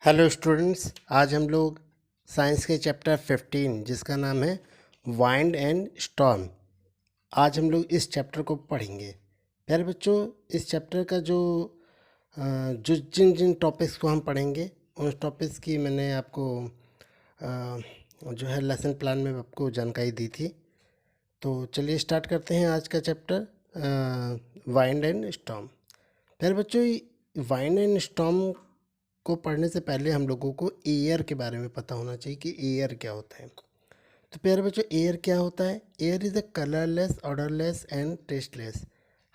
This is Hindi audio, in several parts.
हेलो स्टूडेंट्स, आज हम लोग साइंस के चैप्टर 15 जिसका नाम है वाइंड एंड स्टॉर्म। आज हम लोग इस चैप्टर को पढ़ेंगे। प्यारे बच्चों, इस चैप्टर का जो जिन जिन टॉपिक्स को हम पढ़ेंगे उन टॉपिक्स की मैंने आपको जो है लेसन प्लान में आपको जानकारी दी थी। तो चलिए स्टार्ट करते हैं आज का चैप्टर वाइंड एंड स्टॉर्म। प्यारे बच्चों, वाइंड एंड स्टॉर्म को पढ़ने से पहले हम लोगों को एयर के बारे में पता होना चाहिए कि एयर क्या होता है। तो प्यारे बच्चों, एयर क्या होता है? Air is a colourless, odourless and tasteless.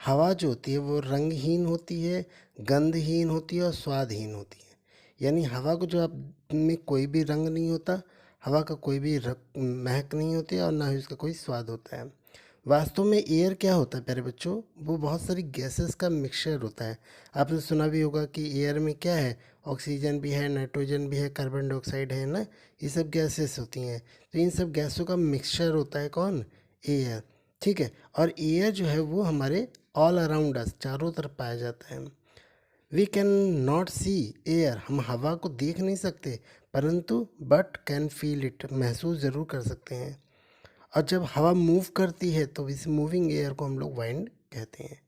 हवा जो होती है वो रंगहीन होती है, गंधहीन होती है और स्वादहीन होती है। यानी हवा को जो आप में कोई भी रंग नहीं होता, हवा का कोई भी महक नहीं होती है और ना ही उसका कोई स्वाद होता है। वास्तव में एयर क्या होता है प्यारे बच्चों? वो बहुत सारी गैसेस का मिक्सचर होता है। आपने सुना भी होगा कि एयर में क्या है, ऑक्सीजन भी है, नाइट्रोजन भी है, कार्बन डाइऑक्साइड है ना, ये सब गैसेस होती हैं। तो इन सब गैसों का मिक्सचर होता है कौन? एयर। ठीक है। और एयर जो है वो हमारे ऑल अराउंड अस, चारों तरफ पाया जाता है। We can not see air, हम हवा को देख नहीं सकते, परंतु बट कैन फील इट, महसूस ज़रूर कर सकते हैं। और जब हवा मूव करती है तो इस मूविंग एयर को हम लोग वाइंड कहते हैं।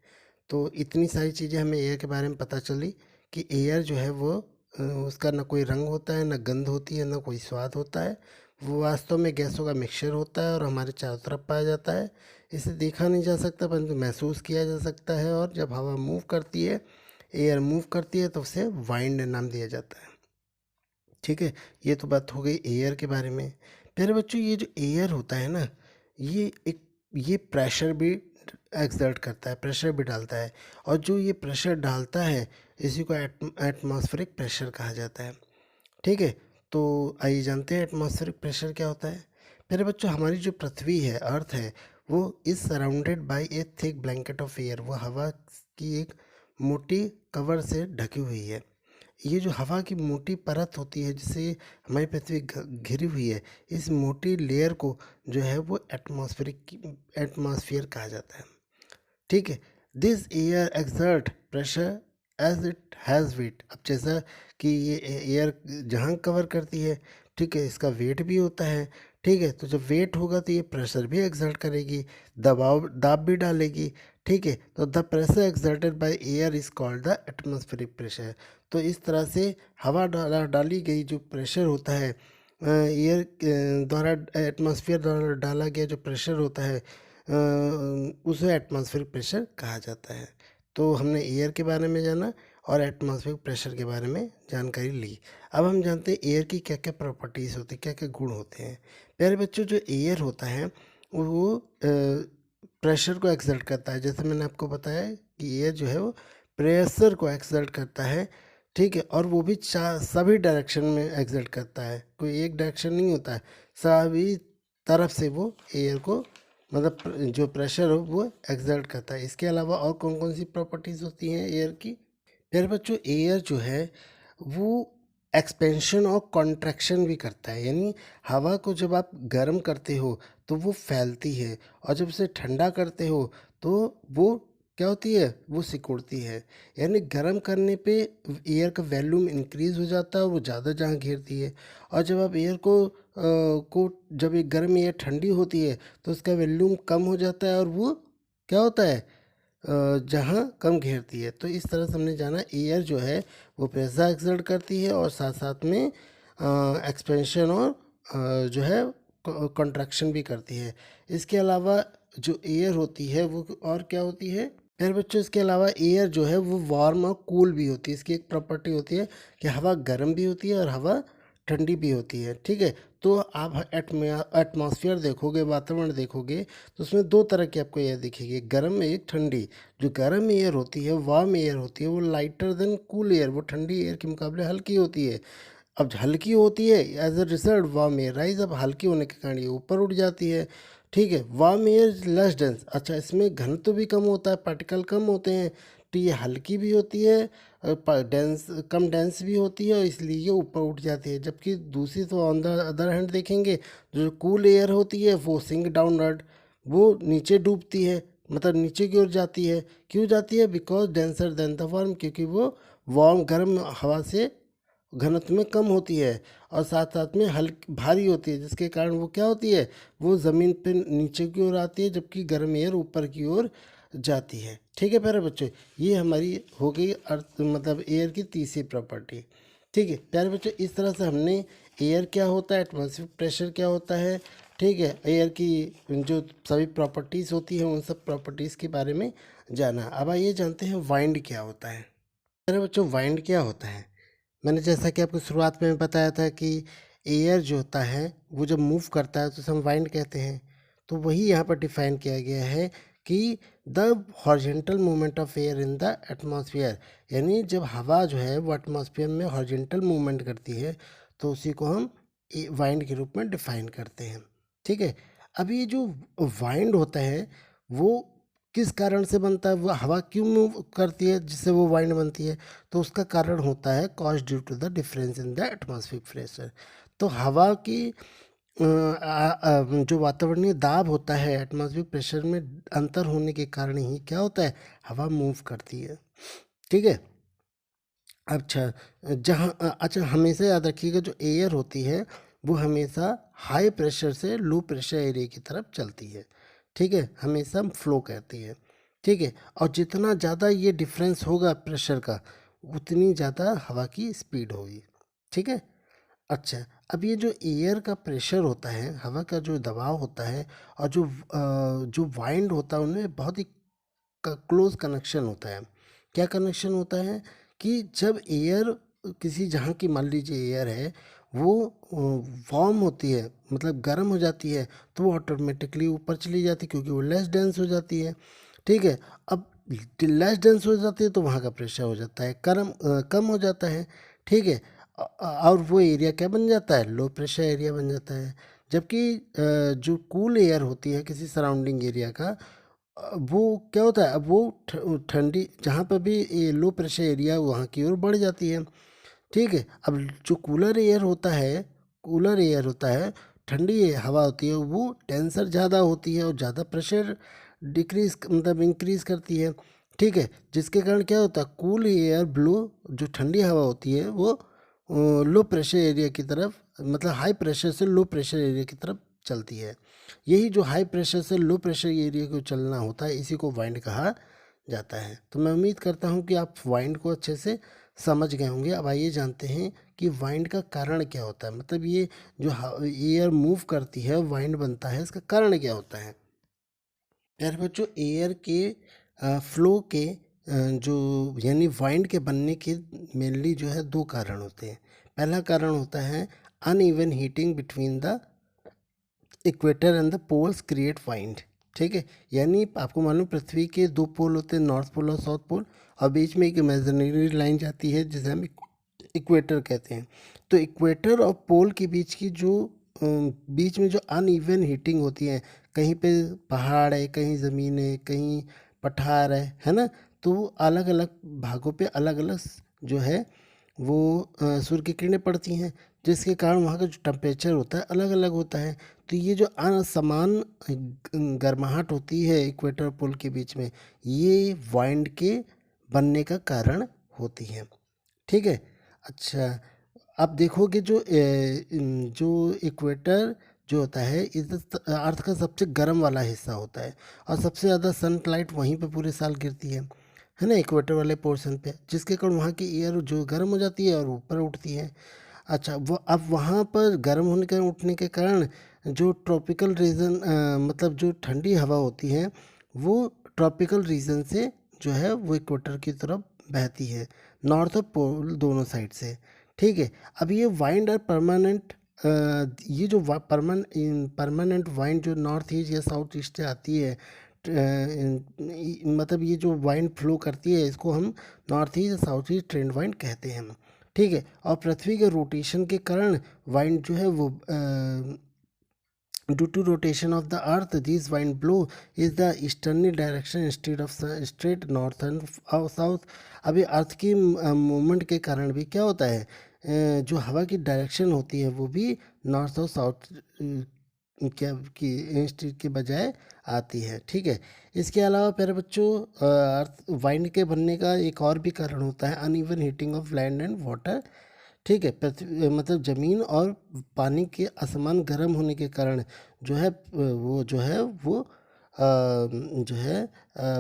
तो इतनी सारी चीज़ें हमें एयर के बारे में पता चली कि एयर जो है वो उसका ना कोई रंग होता है, ना गंध होती है, ना कोई स्वाद होता है। वो वास्तव में गैसों का मिक्सचर होता है और हमारे चारों तरफ पाया जाता है। इसे देखा नहीं जा सकता परंतु महसूस किया जा सकता है। और जब हवा मूव करती है, एयर मूव करती है, तो उसे वाइंड नाम दिया जाता है। ठीक है। ये तो बात हो गई एयर के बारे में। प्यारे बच्चों, ये जो एयर होता है ना, ये प्रेशर भी एक्सर्ट करता है, प्रेशर भी डालता है। और जो ये प्रेशर डालता है इसी को एटमॉस्फेरिक प्रेशर कहा जाता है। ठीक है। तो आइए जानते हैं एटमॉस्फेरिक प्रेशर क्या होता है। प्यारे बच्चों, हमारी जो पृथ्वी है, अर्थ है, वो is surrounded by A thick blanket of air. वो हवा की एक मोटी कवर से ढकी हुई है। ये जो हवा की मोटी परत होती है जिससे हमारी पृथ्वी घिरी हुई है, इस मोटी लेयर को जो है वो एटमॉस्फेयर कहा जाता है। ठीक है। This air exert pressure as it has weight. अब जैसा कि ये एयर जहाँ कवर करती है, ठीक है, इसका वेट भी होता है। ठीक है। तो जब वेट होगा तो ये प्रेशर भी एक्सर्ट करेगी, दाब भी डालेगी। ठीक है। तो the pressure exerted by air is called the atmospheric pressure. तो इस तरह से हवा डाली गई जो प्रेशर होता है, एयर द्वारा, एटमॉस्फेयर द्वारा डाला गया जो प्रेशर होता है, उसे एटमॉस्फेरिक प्रेशर कहा जाता है। तो हमने एयर के बारे में जाना और एटमॉस्फेरिक प्रेशर के बारे में जानकारी ली। अब हम जानते हैं एयर की क्या क्या प्रॉपर्टीज़ होती हैं, क्या क्या गुण होते हैं। प्यारे बच्चों, जो एयर होता है वो प्रेशर को एक्सर्ट करता है। जैसे मैंने आपको बताया कि एयर जो है वो प्रेशर को एक्सर्ट करता है। ठीक है। और वो भी सभी डायरेक्शन में एक्सर्ट करता है, कोई एक डायरेक्शन नहीं होता है, सभी तरफ से वो एयर को, मतलब जो प्रेशर हो वो एक्सर्ट करता है। इसके अलावा और कौन कौन सी प्रॉपर्टीज़ होती हैं एयर की? फिर बच्चों, एयर जो है वो एक्सपेंशन और कॉन्ट्रैक्शन भी करता है। यानी हवा को जब आप गर्म करते हो तो वो फैलती है, और जब उसे ठंडा करते हो तो वो क्या होती है, वो सिकुड़ती है। यानी गर्म करने पे एयर का वॉल्यूम इंक्रीज हो जाता है, वो ज़्यादा जहाँ घेरती है। और जब आप एयर को जब एक गर्म एयर ठंडी होती है तो उसका वॉल्यूम कम हो जाता है और वो क्या होता है, जहाँ कम घेरती है। तो इस तरह से हमने जाना एयर जो है वो प्रेशर एक्सर्ट करती है और साथ साथ में एक्सपेंशन और जो है कंट्रैक्शन भी करती है। इसके अलावा जो एयर होती है वो और क्या होती है फिर बच्चों? इसके अलावा एयर जो है वो वार्म और कूल भी होती है। इसकी एक प्रॉपर्टी होती है कि हवा गर्म भी होती है और हवा ठंडी भी होती है। ठीक है। तो आप एटमॉस्फेयर देखोगे, वातावरण देखोगे, तो उसमें दो तरह की आपको एयर दिखेगी, गर्म एक ठंडी। जो गर्म एयर होती है, वार्म एयर होती है, वो लाइटर देन कूल एयर, वो ठंडी एयर के मुकाबले हल्की होती है। अब हल्की होती है, as a result warm air rise, अब हल्की होने के कारण ये ऊपर उठ जाती है। ठीक है। वार्म एयर लेस डेंस, अच्छा, इसमें घनत्व भी कम होता है, पार्टिकल कम होते हैं, तो ये हल्की भी होती है और डेंस, कम डेंस भी होती है, और इसलिए ये ऊपर उठ जाती है। जबकि दूसरी तो ऑन द अदर हैंड देखेंगे, जो कूल एयर होती है वो सिंक डाउनवर्ड, वो नीचे डूबती है, मतलब नीचे की ओर जाती है। क्यों जाती है? Because denser then the warm, क्योंकि वो वार्म गर्म हवा से घनत्व में कम होती है और साथ साथ में हल्की भारी होती है, जिसके कारण वो क्या होती है, वो ज़मीन पे नीचे की ओर आती है, जबकि गर्म एयर ऊपर की ओर जाती है। ठीक है प्यारे बच्चों, ये हमारी हो गई अर्थ मतलब एयर की तीसरी प्रॉपर्टी। ठीक है प्यारे बच्चों, इस तरह से हमने एयर क्या होता है, एटमॉस्फेरिक प्रेशर क्या होता है, ठीक है, एयर की जो सभी प्रॉपर्टीज़ होती हैं उन सब प्रॉपर्टीज़ के बारे में जाना। अब आइए जानते हैं वाइंड क्या होता है। अरे बच्चों, वाइंड क्या होता है, मैंने जैसा कि आपको शुरुआत में बताया था कि एयर जो होता है वो जब मूव करता है तो उसे हम वाइंड कहते हैं। तो वही यहाँ पर डिफाइन किया गया है कि the horizontal movement of air in the atmosphere, यानी जब हवा जो है वो एटमॉस्फेयर में हॉरिजॉन्टल मूवमेंट करती है तो उसी को हम वाइंड के रूप में डिफाइन करते हैं। ठीक है, अब ये जो वाइंड होता है वो किस कारण से बनता है, वो हवा क्यों मूव करती है जिससे वो वाइंड बनती है, तो उसका कारण होता है cause due to the difference in the atmospheric pressure. तो हवा की जो वातावरणीय दाब होता है एटमॉस्फेरिक प्रेशर में अंतर होने के कारण ही क्या होता है, हवा मूव करती है। ठीक है, अच्छा, अच्छा हमेशा याद रखिएगा जो एयर होती है वो हमेशा हाई प्रेशर से लो प्रेशर एरिया की तरफ चलती है। ठीक है, हमेशा फ्लो करती है। ठीक है, और जितना ज़्यादा ये डिफरेंस होगा प्रेशर का उतनी ज़्यादा हवा की स्पीड होगी। ठीक है, अच्छा, अब ये जो एयर का प्रेशर होता है, हवा का जो दबाव होता है और जो वाइंड होता है उनमें बहुत ही क्लोज कनेक्शन होता है। क्या कनेक्शन होता है कि जब एयर किसी जहाँ की मान लीजिए एयर है वो वार्म होती है मतलब गर्म हो जाती है तो वो ऑटोमेटिकली ऊपर चली जाती है क्योंकि वो लेस डेंस हो जाती है। ठीक है, अब लेस डेंस हो जाती है तो वहाँ का प्रेशर हो जाता है कम हो जाता है। ठीक है, और वो एरिया क्या बन जाता है, लो प्रेशर एरिया बन जाता है। जबकि जो कूल एयर होती है किसी सराउंडिंग एरिया का, वो क्या होता है, अब वो ठंडी जहाँ पर भी ये लो प्रेशर एरिया वहाँ की ओर बढ़ जाती है। ठीक है, अब जो कूलर एयर होता है ठंडी हवा होती है वो टेंसर ज़्यादा होती है और ज़्यादा प्रेशर डिक्रीज मतलब इंक्रीज करती है। ठीक है, जिसके कारण क्या होता है, कूल एयर ब्लो जो ठंडी हवा होती है वो लो प्रेशर एरिया की तरफ मतलब हाई प्रेशर से लो प्रेशर एरिया की तरफ चलती है। यही जो हाई प्रेशर से लो प्रेशर एरिया को चलना होता है इसी को वाइंड कहा जाता है। तो मैं उम्मीद करता हूँ कि आप वाइंड को अच्छे से समझ गए होंगे। अब आइए जानते हैं कि वाइंड का कारण क्या होता है, मतलब ये जो एयर मूव करती है वाइंड बनता है, इसका कारण क्या होता है। यार बच्चों, एयर के फ्लो के जो यानी वाइंड के बनने के मेनली जो है दो कारण होते हैं। पहला कारण होता है uneven heating between the equator and the poles create wind. ठीक है, यानी आपको मालूम पृथ्वी के दो पोल होते हैं, नॉर्थ पोल और साउथ पोल, और बीच में एक इमेजिनरी लाइन जाती है जिसे हम इक्वेटर कहते हैं। तो इक्वेटर और पोल के बीच की जो बीच में जो अनइवन हीटिंग होती है, कहीं पे पहाड़ है, कहीं ज़मीन है, कहीं पठार है ना, तो अलग अलग भागों पे अलग अलग जो है वो सूर्य की किरणें पड़ती हैं, जिसके कारण वहाँ का जो टेम्परेचर होता है अलग अलग होता है। तो ये जो असमान गर्माहट होती है इक्वेटर पोल के बीच में, ये वाइंड के बनने का कारण होती है। ठीक है, अच्छा, आप देखोगे जो इक्वेटर जो होता है इस अर्थ का सबसे गर्म वाला हिस्सा होता है और सबसे ज़्यादा सनलाइट वहीं पे पूरे साल गिरती है ना, इक्वेटर वाले पोर्शन पे, जिसके कारण वहाँ की एयर जो गर्म हो जाती है और ऊपर उठती है। अच्छा, वो अब वहाँ पर गर्म होने के उठने के कारण जो ट्रॉपिकल रीजन मतलब जो ठंडी हवा होती है वो ट्रॉपिकल रीजन से जो है वो इक्वेटर की तरफ बहती है, नॉर्थ और पोल दोनों साइड से। ठीक है, अब ये वाइंड और परमानेंट ये जो परमानेंट वाइंड जो नॉर्थ ईस्ट या साउथ ईस्ट से आती है मतलब ये जो वाइंड फ्लो करती है इसको हम north east south east trend wind कहते हैं। ठीक है, और पृथ्वी के रोटेशन के कारण वाइंड जो है वो due to rotation of the earth this wind blow is the eastern direction instead of straight north and south. अभी अर्थ की मूवमेंट के कारण भी क्या होता है, जो हवा की डायरेक्शन होती है वो भी नॉर्थ और साउथ क्या की इंस्टेड के बजाय आती है। ठीक है, इसके अलावा प्यारे बच्चों अर्थ वाइंड के बनने का एक और भी कारण होता है uneven heating of land and water. ठीक है। पृथ्वी मतलब ज़मीन और पानी के असमान गर्म होने के कारण जो है वो जो है वो जो है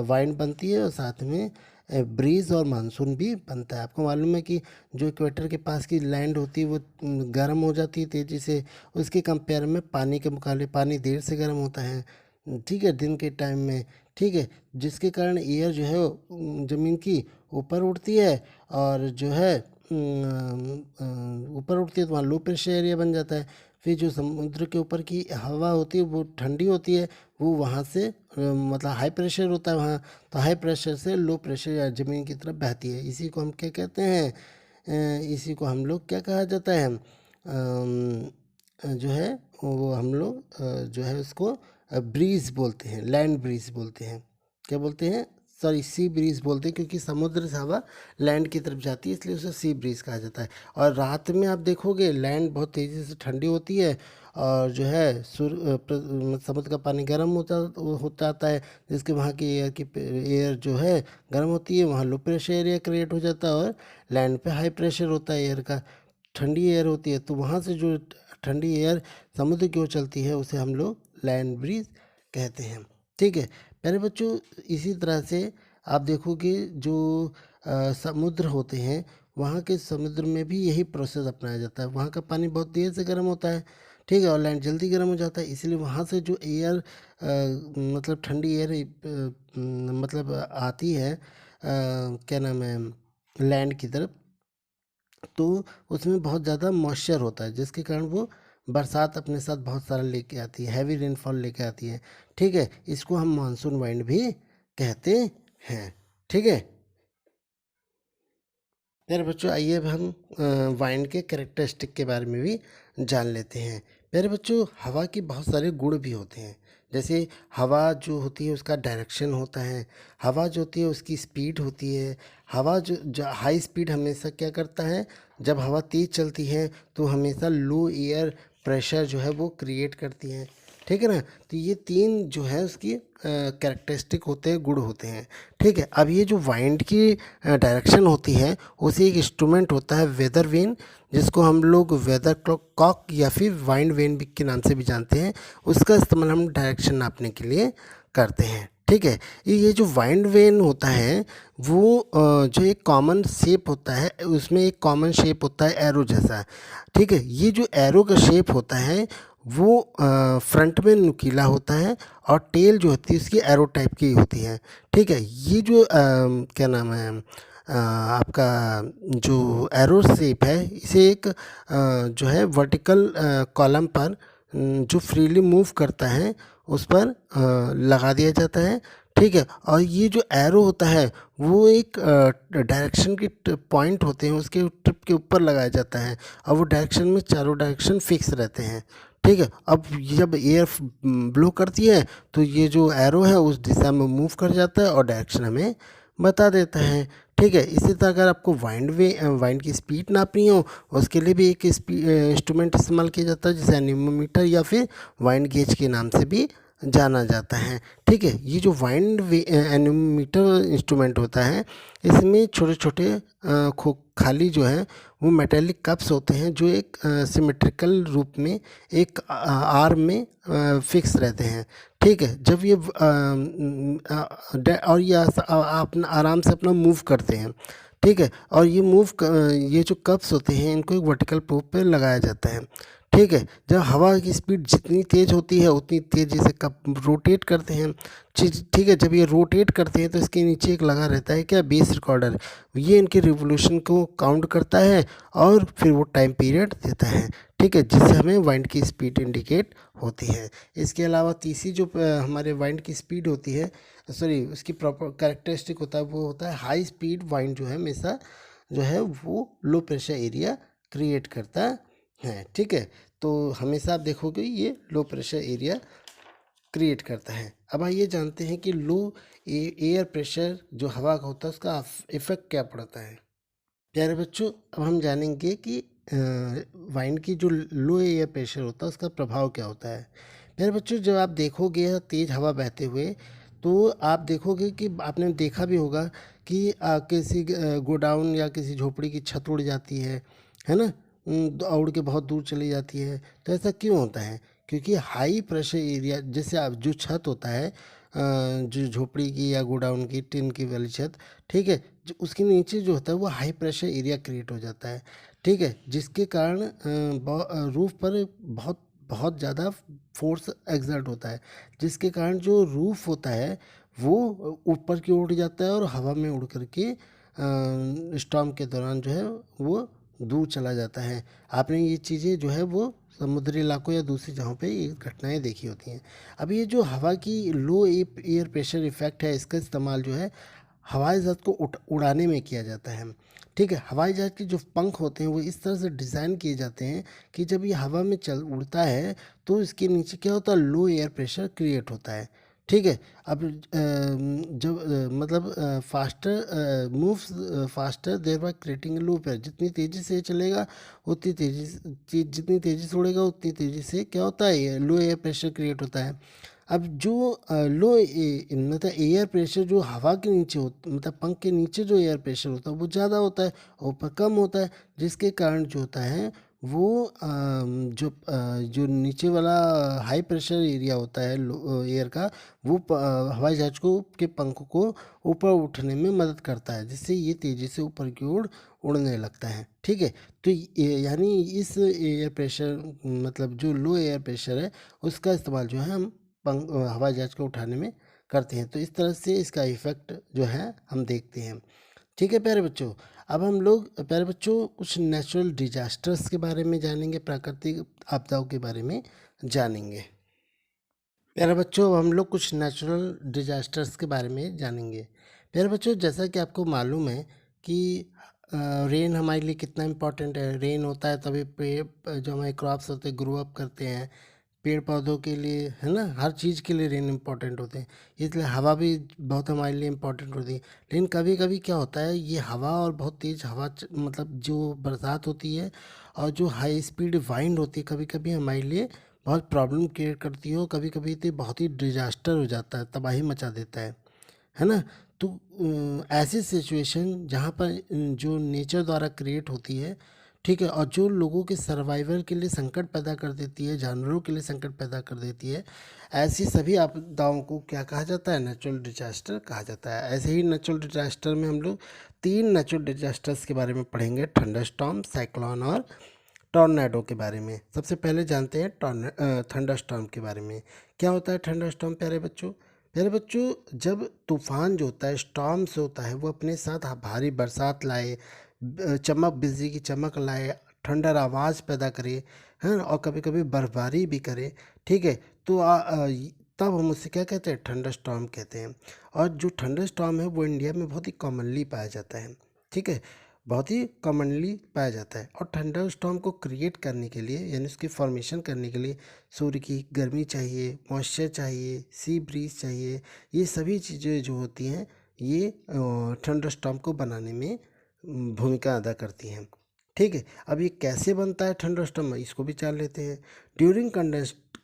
वाइन बनती है और साथ में ब्रीज़ और मानसून भी बनता है। आपको मालूम है कि जो इक्वेटर के पास की लैंड होती है वो गर्म हो जाती है तेज़ी से, उसके कंपेयर में पानी के मुकाबले पानी देर से गर्म होता है, ठीक है, दिन के टाइम में, ठीक है, जिसके कारण एयर जो है वो ज़मीन की ऊपर उड़ती है और जो है ऊपर उठती है तो वहाँ लो प्रेशर एरिया बन जाता है। फिर जो समुद्र के ऊपर की हवा होती है वो ठंडी होती है, वो वहाँ से मतलब हाई प्रेशर होता है वहाँ, तो हाई प्रेशर से लो प्रेशर या ज़मीन की तरफ बहती है। इसी को हम क्या कहते हैं, इसी को हम लोग क्या कहा जाता है, जो है वो हम लोग जो है उसको ब्रीज बोलते हैं, लैंड ब्रीज बोलते हैं। क्या बोलते हैं, सॉरी सी ब्रीज बोलते हैं, क्योंकि समुद्र से हवा लैंड की तरफ जाती है इसलिए उसे सी ब्रीज कहा जाता है। और रात में आप देखोगे लैंड बहुत तेज़ी से ठंडी होती है और जो है समुद्र का पानी गर्म होता जाता है, जिसके वहाँ की एयर जो है गर्म होती है, वहाँ लो प्रेशर एरिया क्रिएट हो जाता है और लैंड पे हाई प्रेशर होता है एयर का, ठंडी एयर होती है, तो वहाँ से जो ठंडी एयर समुद्र की ओर चलती है उसे हम लोग लैंड ब्रीज कहते हैं, ठीक है। प्यारे बच्चों, इसी तरह से आप देखोगे जो समुद्र होते हैं वहाँ के समुद्र में भी यही प्रोसेस अपनाया जाता है। वहाँ का पानी बहुत देर से गर्म होता है, ठीक है, और लैंड जल्दी गर्म हो जाता है, इसलिए वहाँ से जो एयर मतलब ठंडी एयर मतलब आती है क्या नाम है लैंड की तरफ, तो उसमें बहुत ज़्यादा मॉइस्चर होता है, जिसके कारण वो बरसात अपने साथ बहुत सारा लेके आती है, हैवी रेनफॉल लेके आती है, ठीक है। इसको हम मानसून वाइंड भी कहते हैं, ठीक है। प्यारे बच्चों, आइए अब हम वाइंड के कैरेक्टरिस्टिक के बारे में भी जान लेते हैं। प्यारे बच्चों, हवा के बहुत सारे गुण भी होते हैं। जैसे हवा जो होती है उसका डायरेक्शन होता है, हवा जो होती है उसकी स्पीड होती है। हवा जो हाई स्पीड हमेशा क्या करता है, जब हवा तेज़ चलती है तो हमेशा लो एयर प्रेशर जो है वो क्रिएट करती है, ठीक है ना। तो ये तीन जो है उसकी कैरेक्टरिस्टिक होते हैं, गुण होते हैं, ठीक है। अब ये जो वाइंड की डायरेक्शन होती है उसे एक इंस्ट्रूमेंट होता है वेदर वेन, जिसको हम लोग वेदर कॉक या फिर वाइंड वेन भी के नाम से भी जानते हैं, उसका इस्तेमाल हम डायरेक्शन नापने के लिए करते हैं, ठीक है। ये जो वाइंड वेन होता है वो जो एक कॉमन शेप होता है, उसमें एक कॉमन शेप होता है एरो जैसा, ठीक है। ये जो एरो का शेप होता है वो फ्रंट में नुकीला होता है और टेल जो होती है उसकी एरो टाइप की होती है, ठीक है। ये जो क्या नाम है आपका जो एरो शेप है इसे एक जो है वर्टिकल कॉलम पर जो फ्रीली मूव करता है उस पर लगा दिया जाता है, ठीक है। और ये जो एरो होता है वो एक डायरेक्शन की पॉइंट होते हैं उसके टिप के ऊपर लगाया जाता है और वो डायरेक्शन में चारों डायरेक्शन फिक्स रहते हैं, ठीक है। अब जब एयर ब्लो करती है तो ये जो एरो है उस दिशा में मूव कर जाता है और डायरेक्शन हमें बता देता है, ठीक है। इसी तरह अगर आपको वाइंड की स्पीड नापनी हो उसके लिए भी एक इंस्ट्रूमेंट इस्तेमाल किया जाता है जिसे एनीमोमीटर या फिर वाइंड गेज के नाम से भी जाना जाता है, ठीक है। ये जो एनीमोमीटर इंस्ट्रूमेंट होता है इसमें छोटे छोटे खाली जो है वो मेटेलिक कप्स होते हैं जो एक सिमेट्रिकल रूप में एक आर्म में फिक्स रहते हैं, ठीक है। जब ये और ये अपना आराम से अपना मूव करते हैं, ठीक है। और ये जो कप्स होते हैं इनको एक वर्टिकल पोप पे लगाया जाता है, ठीक है। जब हवा की स्पीड जितनी तेज़ होती है उतनी तेज़ी से कप रोटेट करते हैं, ठीक है। जब ये रोटेट करते हैं तो इसके नीचे एक लगा रहता है क्या, बेस रिकॉर्डर, ये इनके रिवोल्यूशन को काउंट करता है और फिर वो टाइम पीरियड देता है, ठीक है, जिससे हमें वाइंड की स्पीड इंडिकेट होती है। इसके अलावा तीसरी जो हमारे वाइंड की स्पीड होती है, सॉरी उसकी प्रॉपर कैरेक्टरिस्टिक होता है वो होता है हाई स्पीड वाइंड जो है हमेशा जो है वो लो प्रेशर एरिया क्रिएट करता है, ठीक है। तो हमेशा आप देखोगे ये लो प्रेशर एरिया क्रिएट करता है। अब आइए जानते हैं कि लो एयर प्रेशर जो हवा का होता है उसका इफ़ेक्ट क्या पड़ता है। प्यारे बच्चों, अब हम जानेंगे कि वाइंड की जो लो एयर प्रेशर होता है उसका प्रभाव क्या होता है। प्यारे बच्चों, जब आप देखोगे तेज़ हवा बहते हुए तो आप देखोगे कि आपने देखा भी होगा कि किसी गोडाउन या किसी झोपड़ी की छत उड़ जाती है ना, उड़ के बहुत दूर चली जाती है। तो ऐसा क्यों होता है? क्योंकि हाई प्रेशर एरिया, जैसे आप जो छत होता है, जो झोपड़ी की या गोडाउन की टिन की वाली छत, ठीक है, जो उसके नीचे जो होता है वो हाई प्रेशर एरिया क्रिएट हो जाता है, ठीक है, जिसके कारण रूफ पर बहुत बहुत ज़्यादा फोर्स एक्सर्ट होता है, जिसके कारण जो रूफ होता है वो ऊपर की ओर उड़ जाता है और हवा में उड़ करके स्टॉर्म के दौरान जो है वो दूर चला जाता है। आपने ये चीज़ें जो है वो समुद्री इलाकों या दूसरी जगहों पे ये घटनाएं देखी होती हैं। अब ये जो हवा की लो एयर प्रेशर इफेक्ट है, इसका इस्तेमाल जो है हवाई जहाज़ को उड़ाने में किया जाता है, ठीक है। हवाई जहाज़ के जो पंख होते हैं वो इस तरह से डिज़ाइन किए जाते हैं कि जब ये हवा में चल उड़ता है तो इसके नीचे क्या होता है, लो एयर प्रेशर क्रिएट होता है, ठीक है। अब जब मतलब faster moves faster there by creating low pressure, जितनी तेज़ी से चलेगा उतनी जितनी तेज़ी से उड़ेगा उतनी तेज़ी से क्या होता है, ये लो एयर प्रेशर क्रिएट होता है। अब जो मतलब एयर प्रेशर जो हवा के नीचे मतलब पंख के नीचे जो एयर प्रेशर होता है वो ज़्यादा होता है और ऊपर कम होता है, जिसके कारण जो होता है वो जो नीचे वाला हाई प्रेशर एरिया होता है एयर का, वो हवाई जहाज को के पंख को ऊपर उठने में मदद करता है, जिससे ये तेज़ी से ऊपर की ओर उड़ने लगता है, ठीक है। तो यानी इस एयर प्रेशर मतलब जो लो एयर प्रेशर है उसका इस्तेमाल जो है हम हवाई जहाज को उठाने में करते हैं। तो इस तरह से इसका इफ़ेक्ट जो है हम देखते हैं, ठीक है प्यारे बच्चों। अब हम लोग प्यारे बच्चों कुछ नेचुरल डिजास्टर्स के बारे में जानेंगे, प्राकृतिक आपदाओं के बारे में जानेंगे। प्यारे बच्चों अब हम लोग कुछ नेचुरल डिजास्टर्स के बारे में जानेंगे। प्यारे बच्चों जैसा कि आपको मालूम है कि रेन हमारे लिए कितना इम्पोर्टेंट है। रेन होता है तभी पेड़ जो हमारे क्रॉप्स होते हैं ग्रो अप करते हैं। पेड़ पौधों के लिए, है ना, हर चीज़ के लिए रेन इम्पोर्टेंट होते हैं, इसलिए हवा भी बहुत हमारे लिए इम्पोर्टेंट होती है। लेकिन कभी कभी क्या होता है, ये हवा और बहुत तेज़ हवा मतलब जो बरसात होती है और जो हाई स्पीड वाइंड होती है कभी कभी हमारे लिए बहुत प्रॉब्लम क्रिएट करती है और कभी कभी तो बहुत ही डिजास्टर हो जाता है, तबाही मचा देता है ना। तो ऐसी सिचुएशन जहाँ पर जो नेचर द्वारा क्रिएट होती है, ठीक है, और जो लोगों के सर्वाइवल के लिए संकट पैदा कर देती है, जानवरों के लिए संकट पैदा कर देती है, ऐसी सभी आपदाओं को क्या कहा जाता है, नेचुरल डिजास्टर कहा जाता है। ऐसे ही नेचुरल डिजास्टर में हम लोग 3 नेचुरल डिजास्टर्स के बारे में पढ़ेंगे, थंडरस्टॉर्म, साइक्लोन और टॉर्नेडो के बारे में। सबसे पहले जानते हैं थंडरस्टॉर्म के बारे में। क्या होता है थंडरस्टॉर्म प्यारे बच्चों? प्यारे बच्चों जब तूफान जो होता है, स्टॉर्म्स होता है, वो अपने साथ भारी बरसात लाए, चमक बिजली की चमक लाए, ठंडर आवाज़ पैदा करे, है ना, और कभी कभी बर्फबारी भी करे, ठीक है। तो तब हम उससे क्या कहते हैं, थंडर स्टॉर्म कहते हैं। और जो थंडर स्टॉर्म है वो इंडिया में बहुत ही कॉमनली पाया जाता है, ठीक है, बहुत ही कॉमनली पाया जाता है। और थंडर स्टॉर्म को क्रिएट करने के लिए यानी उसकी फॉर्मेशन करने के लिए सूर्य की गर्मी चाहिए, मॉइस्चर चाहिए, सी ब्रीज चाहिए, ये सभी चीज़ें जो होती हैं ये थंडर स्टॉर्म को बनाने में भूमिका अदा करती हैं, ठीक है। अब ये कैसे बनता है थंडर स्टॉर्म, इसको भी जान लेते हैं। During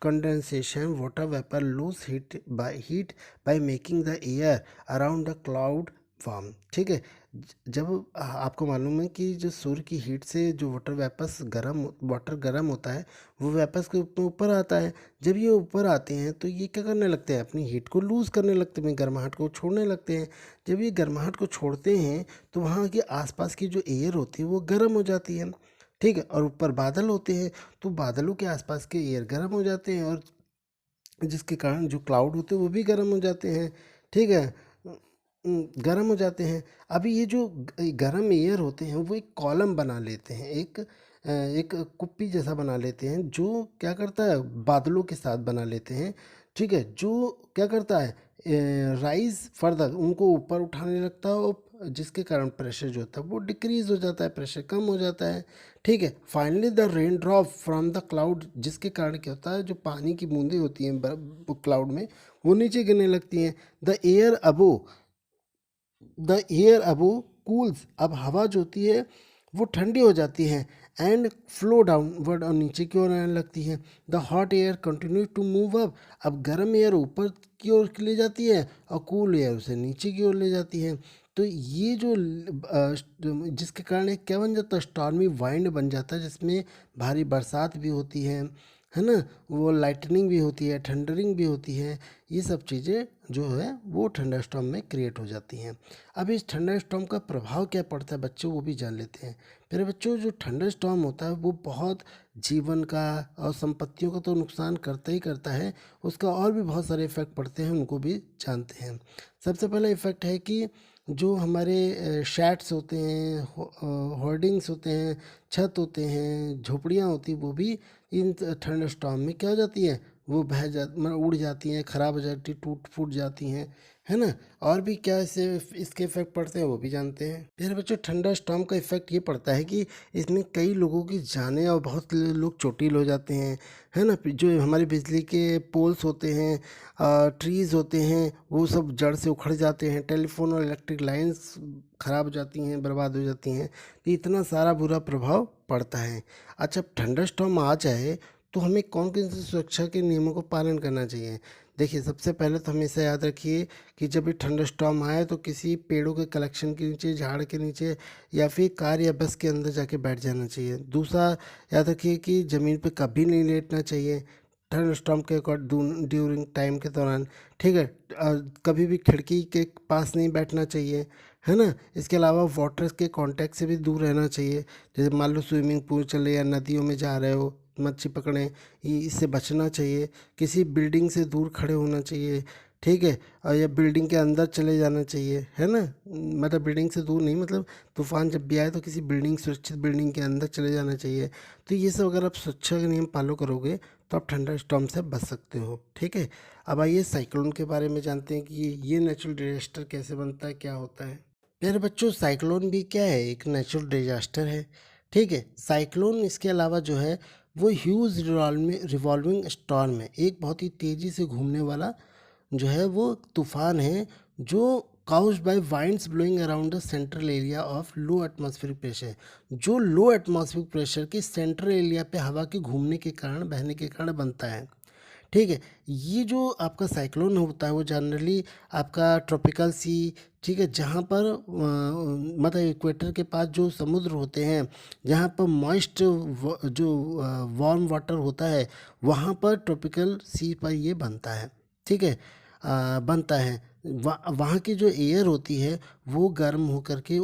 condensation water vapour lose heat by making the air around the cloud warm, ठीक है। जब आपको मालूम है कि जो सूर्य की हीट से जो वाटर गर्म होता है, वो वेपर्स के ऊपर आता है। जब ये ऊपर आते हैं तो ये क्या करने लगते हैं, अपनी हीट को लूज़ करने लगते हैं, गर्माहट को छोड़ने लगते हैं। जब ये गर्माहट को छोड़ते हैं तो वहाँ के आसपास की जो एयर होती है वो गर्म हो जाती है, ठीक है। और ऊपर बादल होते हैं तो बादलों के आसपास के एयर गर्म हो जाते हैं और जिसके कारण जो क्लाउड होते हैं वो भी गर्म हो जाते हैं, ठीक है, गर्म हो जाते हैं। अभी ये जो गर्म एयर होते हैं वो एक कॉलम बना लेते हैं, एक कुप्पी जैसा बना लेते हैं, जो क्या करता है, बादलों के साथ बना लेते हैं, ठीक है, जो क्या करता है, राइज फर्दर उनको ऊपर उठाने लगता है और जिसके कारण प्रेशर जो होता है वो डिक्रीज हो जाता है, प्रेशर कम हो जाता है, ठीक है। Finally the rain drop from the cloud, जिसके कारण क्या होता है, जो पानी की बूंदें होती हैं क्लाउड में वो नीचे गिरने लगती हैं। द एयर अबो कूल्स, अब हवा जो होती है वो ठंडी हो जाती है एंड फ्लो डाउनवर्ड, और नीचे की ओर आने लगती है। The hot air continue to move up, अब गर्म एयर ऊपर की ओर ले जाती है और कूल एयर उसे नीचे की ओर ले जाती है। तो ये जो जिसके कारण एक क्या बन जाता है, स्टॉर्मी वाइंड बन जाता है, जिसमें भारी बरसात भी होती है ना, वो लाइटनिंग भी होती है, थंडरिंग भी होती है। ये सब चीज़ें जो है वो थंडर स्टॉर्म में क्रिएट हो जाती हैं। अब इस थंडर स्टॉर्म का प्रभाव क्या पड़ता है बच्चों, वो भी जान लेते हैं। मेरे बच्चों, जो थंडर स्टॉर्म होता है वो बहुत जीवन का और संपत्तियों का तो नुकसान करता ही करता है, उसका और भी बहुत सारे इफ़ेक्ट पड़ते हैं, उनको भी जानते हैं। सबसे पहला इफ़ेक्ट है कि जो हमारे शैड्स होते हैं, होर्डिंग्स होते हैं, छत होते हैं, झोपड़ियाँ होती हैं, वो भी इन थंडर स्टॉर्म में क्या हो जाती हैं, वो बह जा मतलब उड़ जाती हैं, ख़राब हो जाती, टूट फूट जाती हैं, है ना। और भी क्या इसके इफ़ेक्ट पड़ते हैं वो भी जानते हैं। मेरे बच्चों, थंडर स्टॉर्म का इफ़ेक्ट ये पड़ता है कि इसमें कई लोगों की जानें और बहुत लोग चोटिल हो जाते हैं, है ना। जो हमारी बिजली के पोल्स होते हैं, ट्रीज़ होते हैं, वो सब जड़ से उखड़ जाते हैं, टेलीफोन और इलेक्ट्रिक लाइंस ख़राब हो जाती हैं, बर्बाद हो जाती हैं। तो इतना सारा बुरा प्रभाव पड़ता है। अच्छा, थंडर स्टॉर्म आ जाए तो हमें कौन कौन से सुरक्षा के नियमों का पालन करना चाहिए। देखिए, सबसे पहले तो हमेशा याद रखिए कि जब भी थंडर स्टॉर्म आए तो किसी पेड़ों के कलेक्शन के नीचे, झाड़ के नीचे या फिर कार या बस के अंदर जाके बैठ जाना चाहिए। दूसरा, याद रखिए कि ज़मीन पे कभी नहीं लेटना चाहिए थंडर स्टॉर्म के ड्यूरिंग टाइम के दौरान, ठीक है। कभी भी खिड़की के पास नहीं बैठना चाहिए, है ना। इसके अलावा वाटर के कांटेक्ट से भी दूर रहना चाहिए। जैसे मान लो स्विमिंग पूल चले या नदियों में जा रहे हो मच्छी पकड़ें, इससे बचना चाहिए। किसी बिल्डिंग से दूर खड़े होना चाहिए, ठीक है। और या बिल्डिंग के अंदर चले जाना चाहिए, है ना। मतलब बिल्डिंग से दूर नहीं, मतलब तूफान जब भी आए तो किसी बिल्डिंग, सुरक्षित बिल्डिंग के अंदर चले जाना चाहिए। तो ये सब अगर आप सुरक्षा के नियम फॉलो करोगे तो आप थंडर स्टॉर्म से बच सकते हो, ठीक है। अब आइए साइक्लोन के बारे में जानते हैं कि ये नेचुरल डिजास्टर कैसे बनता है, क्या होता है। मेरे बच्चों, साइक्लोन भी क्या है, एक नेचुरल डिजास्टर है, ठीक है। साइक्लोन इसके अलावा जो है वो ह्यूज रिवॉल्विंग स्टॉर्म है, एक बहुत ही तेज़ी से घूमने वाला जो है वो तूफान है, जो caused by winds blowing around the central area of low atmospheric pressure, जो लो एटमॉस्फेरिक प्रेशर के सेंट्रल एरिया पे हवा के घूमने के कारण, बहने के कारण बनता है, ठीक है। ये जो आपका साइक्लोन होता है वो जनरली आपका ट्रॉपिकल सी, ठीक है, जहाँ पर मतलब इक्वेटर के पास जो समुद्र होते हैं, जहाँ पर मॉइस्ट जो वार्म वाटर होता है, वहाँ पर ट्रॉपिकल सी पर ये बनता है, ठीक है। बनता है। वहाँ की जो एयर होती है वो गर्म हो करके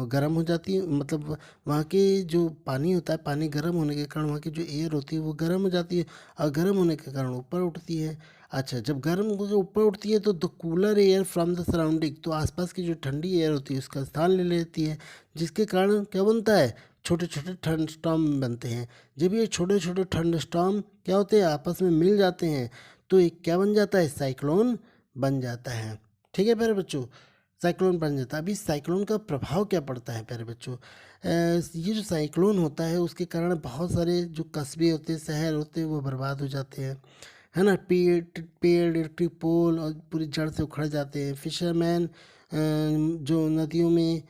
गर्म हो जाती है, मतलब वहाँ के जो पानी होता है, पानी गर्म होने के कारण वहाँ की जो एयर होती है वो गर्म हो जाती है, और गर्म होने के कारण ऊपर उठती है। अच्छा, जब गर्म होकर ऊपर उठती है तो the cooler air from the surrounding, तो आसपास की जो ठंडी एयर होती है उसका स्थान ले लेती है, जिसके कारण क्या बनता है, छोटे छोटे थंडर स्टॉर्म बनते हैं। जब ये छोटे छोटे थंडर स्टॉर्म क्या होते हैं, आपस में मिल जाते हैं, तो एक क्या बन जाता है, साइक्लोन बन जाता है, ठीक है प्यारे बच्चों। साइक्लोन बन जाता है। अभी साइक्लोन का प्रभाव क्या पड़ता है प्यारे बच्चों। ये जो साइक्लोन होता है उसके कारण बहुत सारे जो कस्बे होते हैं, शहर होते हैं, वो बर्बाद हो जाते हैं, है ना। पेड़ इलेक्ट्रिक पोल और पूरी जड़ से उखड़ जाते हैं। फिशरमैन जो नदियों में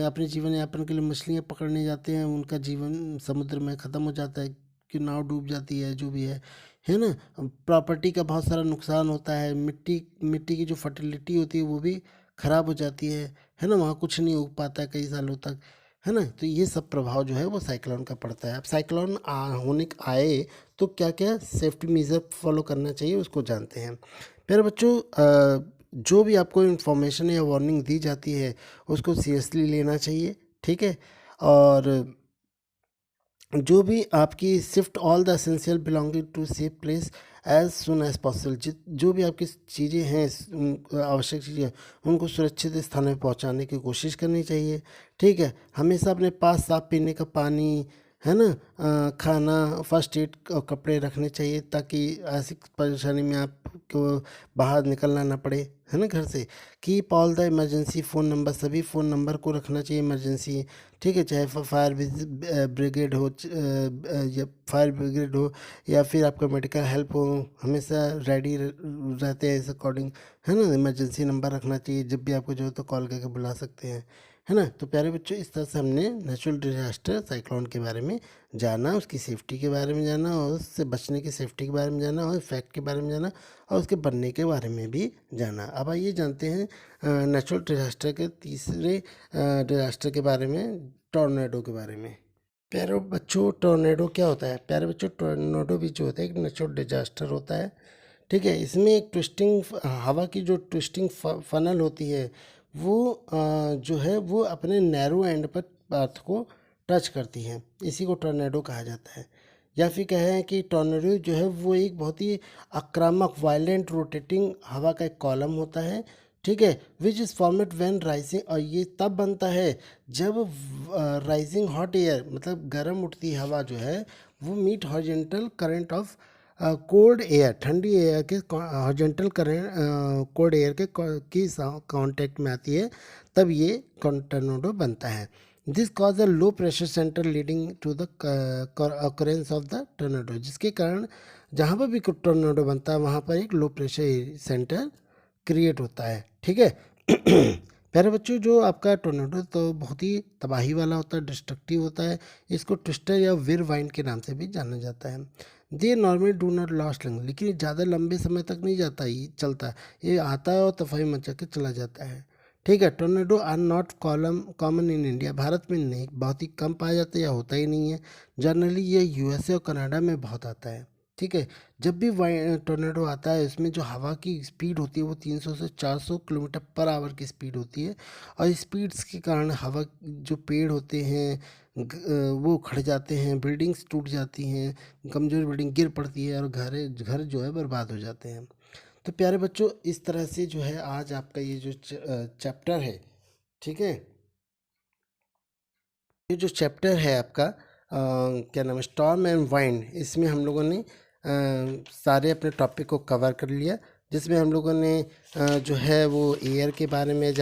अपने जीवन यापन के लिए मछलियाँ पकड़ने जाते हैं, उनका जीवन समुद्र में ख़त्म हो जाता है कि नाव डूब जाती है, जो भी है ना। प्रॉपर्टी का बहुत सारा नुकसान होता है। मिट्टी मिट्टी की जो फर्टिलिटी होती है वो भी ख़राब हो जाती है ना। वहाँ कुछ नहीं उग पाता है कई सालों तक, है ना। तो ये सब प्रभाव जो है वो साइक्लोन का पड़ता है। अब साइक्लोन आए तो क्या क्या सेफ्टी मेजर फॉलो करना चाहिए उसको जानते हैं। फिर बच्चों, जो भी आपको इन्फॉर्मेशन या वार्निंग दी जाती है उसको सीरियसली लेना चाहिए, ठीक है। और जो भी आपकी shift all the essential belonging to safe place as soon as possible, जो भी आपकी चीज़ें हैं, आवश्यक चीज़ें, उनको सुरक्षित स्थान में पहुंचाने की कोशिश करनी चाहिए, ठीक है। हमेशा अपने पास साफ पीने का पानी, है ना, खाना, फर्स्ट एड और कपड़े रखने चाहिए, ताकि ऐसी परेशानी में आपको बाहर निकलना ना पड़े, है ना, घर से। Keep all the emergency phone number, सभी फ़ोन नंबर को रखना चाहिए इमरजेंसी, ठीक है। चाहे फायर ब्रिगेड हो, या फायर ब्रिगेड हो, या फिर आपका मेडिकल हेल्प हो, हमेशा रेडी रहते हैं इस अकॉर्डिंग, है ना। इमरजेंसी नंबर रखना चाहिए, जब भी आपको ज़रूरत हो कॉल करके बुला सकते हैं, है ना। तो प्यारे बच्चों, इस तरह से हमने नेचुरल डिजास्टर साइक्लोन के बारे में जाना, उसकी सेफ्टी के बारे में जाना, और उससे बचने की सेफ्टी के बारे में जाना, और इफेक्ट के बारे में जाना, और उसके बनने के बारे में भी जाना। अब आइए जानते हैं नेचुरल डिजास्टर के तीसरे डिजास्टर के बारे में, टॉर्नेडो के बारे में। प्यारे बच्चों, टॉर्नेडो क्या होता है? प्यारे बच्चों, टॉर्नेडो भी जो होता है एक नेचुरल डिजास्टर होता है, ठीक है। इसमें एक ट्विस्टिंग हवा की जो ट्विस्टिंग फनल होती है वो जो है वो अपने नैरो एंड पर अर्थ को टच करती है, इसी को टॉर्नेडो कहा जाता है। या फिर कहें कि टॉर्नेडो जो है वो एक बहुत ही आक्रामक वायलेंट रोटेटिंग हवा का एक कॉलम होता है, ठीक है, which is format when rising, और ये तब बनता है जब राइजिंग हॉट एयर, मतलब गर्म उठती हवा जो है वो meet horizontal current of cold air, ठंडी एयर के हॉरिजॉन्टल करंट कोल्ड एयर के की कांटेक्ट में आती है, तब ये टॉर्नेडो बनता है। This cause a low pressure centre leading to the occurrence of the tornado, जिसके कारण जहाँ पर भी टॉर्नेडो बनता है वहाँ पर एक लो प्रेशर सेंटर क्रिएट होता है, ठीक है। प्यारे बच्चों, जो आपका टोर्नेडो तो बहुत ही तबाही वाला होता है, डिस्ट्रक्टिव होता है। इसको ट्विस्टर या विर वाइंड के नाम से भी जाना जाता है। They normally do not last long, लेकिन ये ज़्यादा लंबे समय तक नहीं जाता, ये चलता है, ये आता है और तफाही मचा के चला जाता है, ठीक है। Tornado are not common in India, भारत में नहीं, बहुत ही कम पाया जाता है या होता ही नहीं है। जनरली ये यूएसए और कनाडा में बहुत आता है, ठीक है। जब भी टोर्नेडो आता है इसमें जो हवा की स्पीड होती है वो 300 से 400 किलोमीटर पर आवर की स्पीड होती है, और स्पीड्स के कारण हवा जो पेड़ होते हैं वो खड़ जाते हैं, बिल्डिंग्स टूट जाती हैं, कमज़ोर बिल्डिंग गिर पड़ती है, और घर जो है बर्बाद हो जाते हैं। तो प्यारे बच्चों, इस तरह से जो है आज आपका ये जो चैप्टर है, ठीक है, ये जो चैप्टर है आपका क्या नाम है, स्टॉर्म एंड वाइंड, इसमें हम लोगों ने सारे अपने टॉपिक को कवर कर लिया, जिसमें हम लोगों ने जो है वो एयर के बारे में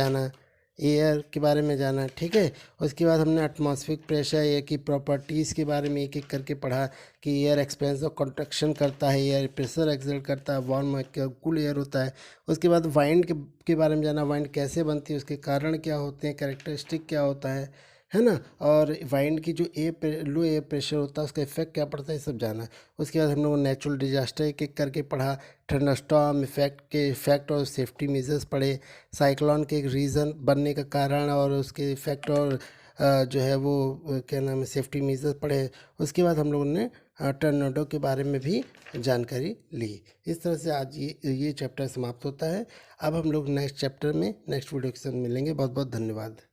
जाना, ठीक है। उसके बाद हमने एटमॉस्फेरिक प्रेशर, एयर की प्रॉपर्टीज़ के बारे में एक एक करके पढ़ा कि एयर एक्सपेंस और कॉन्ट्रैक्शन करता है, एयर प्रेशर एक्सर्ट करता है, वार्म कूल एयर होता है। उसके बाद वाइंड के बारे में जाना, वाइंड कैसे बनती है, उसके कारण क्या होते हैं, कैरेक्टरिस्टिक क्या होता है ना। और वाइंड की जो लो एयर प्रेशर होता है उसका इफेक्ट क्या पड़ता है, ये सब जाना। उसके बाद हम लोगों ने नेचुरल डिजास्टर एक एक करके पढ़ा, थंडरस्टॉर्म इफेक्ट और सेफ्टी मेजर्स पढ़े, साइक्लोन के रीज़न बनने का कारण और उसके इफेक्ट, और जो है वो क्या नाम है, सेफ्टी मेजर्स पढ़े। उसके बाद हम लोगों ने टॉर्नेडो के बारे में भी जानकारी ली। इस तरह से आज ये चैप्टर समाप्त होता है। अब हम लोग नेक्स्ट चैप्टर में नेक्स्ट वीडियो के साथ मिलेंगे। बहुत बहुत धन्यवाद।